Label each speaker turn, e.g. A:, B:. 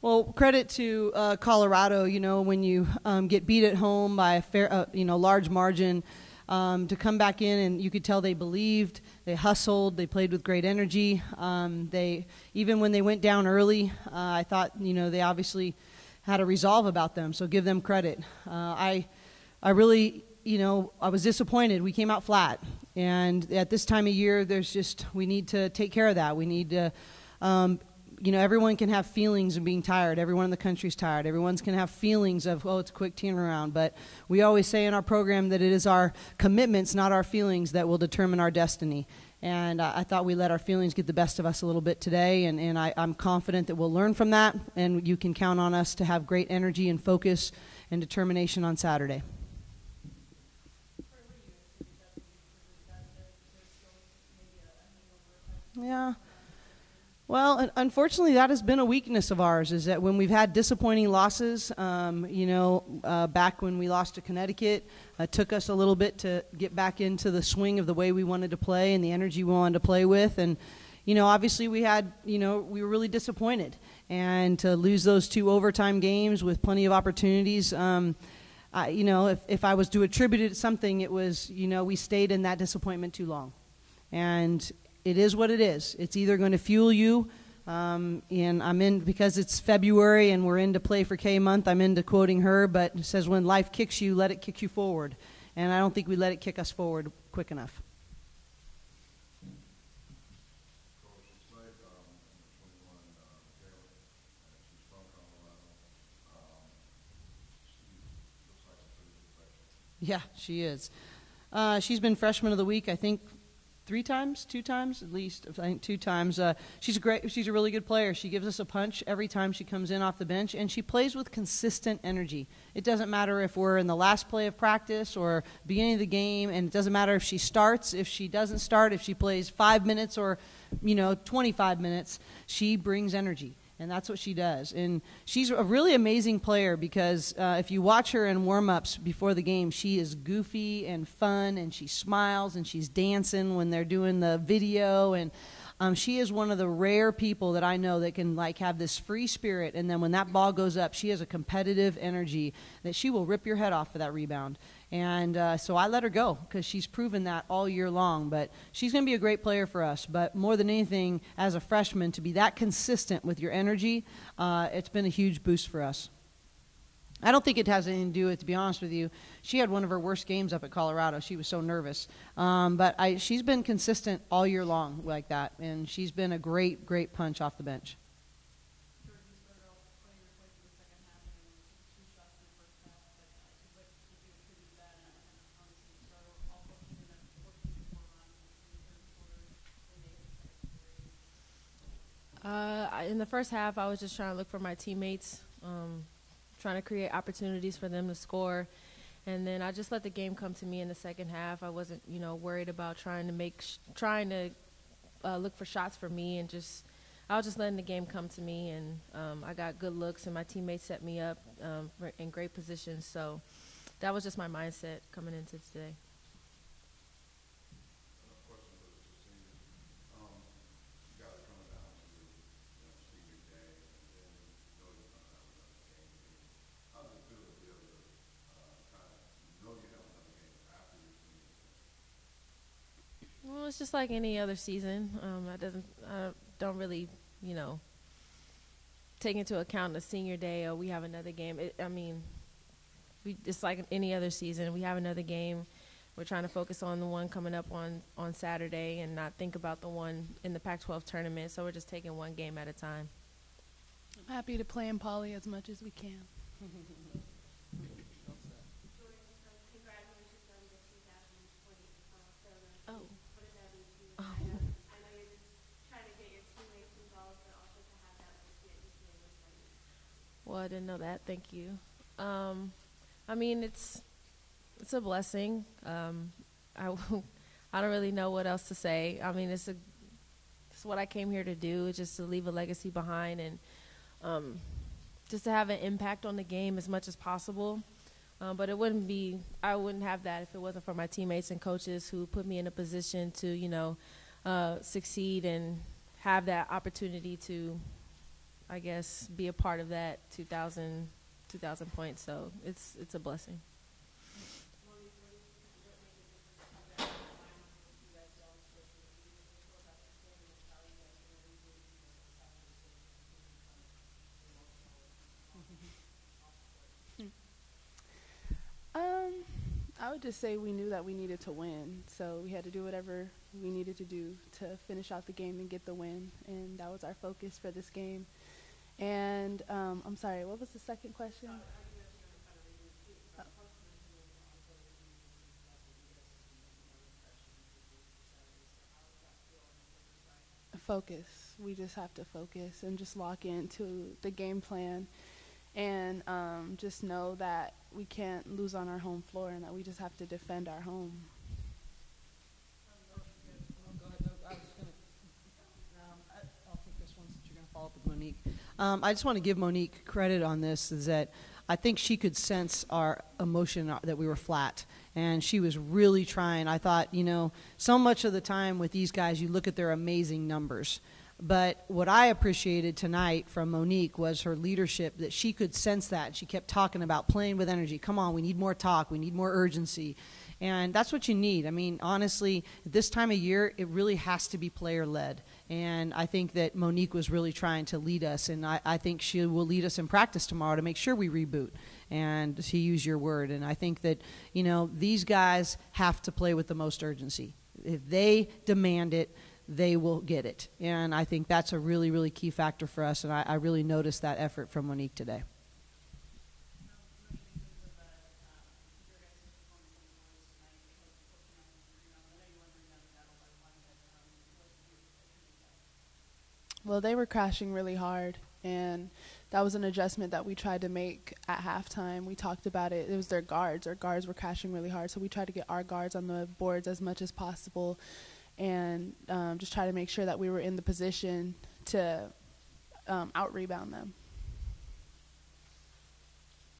A: Well, credit to Colorado. You know, when you get beat at home by a fair, large margin, to come back in, and you could tell they believed, they hustled, they played with great energy. They, even when they went down early, I thought, they obviously had a resolve about them. So give them credit. I really, I was disappointed. We came out flat, and at this time of year, we need to take care of that. We need to. Everyone can have feelings of being tired. Everyone in the country's tired. Everyone's can have feelings of, it's a quick turnaround. But we always say in our program that it is our commitments, not our feelings, that will determine our destiny. And I thought we let our feelings get the best of us a little bit today, and I'm confident that we'll learn from that, and you can count on us to have great energy and focus and determination on Saturday. Yeah. Well, unfortunately, that has been a weakness of ours, is that when we've had disappointing losses, back when we lost to Connecticut, it took us a little bit to get back into the swing of the way we wanted to play and the energy we wanted to play with. And, obviously we were really disappointed. And to lose those 2 overtime games with plenty of opportunities, if I was to attribute it to something, it was, we stayed in that disappointment too long. And it is what it is. It's either going to fuel you, and I'm in, because it's February and we're into Play for K month, I'm into quoting her, but it says when life kicks you, let it kick you forward. And I don't think we let it kick us forward quick enough. Yeah, she is. She's been Freshman of the Week, I think, 2 times at least. I think 2 times. She's a really good player. She gives us a punch every time she comes in off the bench, and she plays with consistent energy. It doesn't matter if we're in the last play of practice or beginning of the game, and it doesn't matter if she starts, if she doesn't start, if she plays 5 minutes or 25 minutes. She brings energy. And that's what she does. And she's a really amazing player because if you watch her in warm-ups before the game, she is goofy and fun, and she smiles, and she's dancing when they're doing the video. And she is one of the rare people that I know that can have this free spirit. And then when that ball goes up, she has a competitive energy that she will rip your head off for that rebound. And so I let her go because she's proven that all year long. But she's going to be a great player for us. But more than anything, as a freshman, to be that consistent with your energy, it's been a huge boost for us. I don't think it has anything to do with, to be honest with you, she had one of her worst games up at Colorado. She was so nervous. But she's been consistent all year long like that. And she's been a great, great punch off the bench.
B: In the first half, I was just trying to look for my teammates, trying to create opportunities for them to score. And then I just let the game come to me in the second half. I wasn't, worried about trying to look for shots for me, and I was just letting the game come to me. And I got good looks, and my teammates set me up in great positions. So that was just my mindset coming into today. Well, it's just like any other season. I don't really, take into account the senior day or we have another game. It's like any other season. We have another game. We're trying to focus on the one coming up on Saturday and not think about the one in the Pac-12 tournament. So we're just taking one game at a time.
C: I'm happy to play in Poly as much as we can.
B: Well, I didn't know that. Thank you. It's a blessing. I don't really know what else to say. It's what I came here to do, just to leave a legacy behind and just to have an impact on the game as much as possible. But I wouldn't have that if it wasn't for my teammates and coaches who put me in a position to, succeed and have that opportunity to I guess, be a part of that 2,000 points. So it's a blessing.
C: I would just say we knew that we needed to win, so we had to do whatever we needed to do to finish out the game and get the win, and that was our focus for this game. And I'm sorry, what was the second question? Focus. We just have to focus and just lock into the game plan, and just know that we can't lose on our home floor and that we just have to defend our home.
A: I'll take this one since you're going to follow up with Monique. I just want to give Monique credit on this, is that I think she could sense our emotion, that we were flat, and she was really trying. I thought, so much of the time with these guys, you look at their amazing numbers. But what I appreciated tonight from Monique was her leadership, that she could sense that. She kept talking about playing with energy. Come on, we need more talk. We need more urgency. And that's what you need. I mean, honestly, this time of year, it really has to be player-led. And I think that Monique was really trying to lead us. And I think she will lead us in practice tomorrow to make sure we reboot, and to use your word. And I think that, these guys have to play with the most urgency. If they demand it, they will get it. And I think that's a really, really key factor for us, and I really noticed that effort from Monique today.
C: Well, they were crashing really hard, and that was an adjustment that we tried to make at halftime. We talked about it. It was their guards. Our guards were crashing really hard, so we tried to get our guards on the boards as much as possible, and just try to make sure that we were in the position to out-rebound them.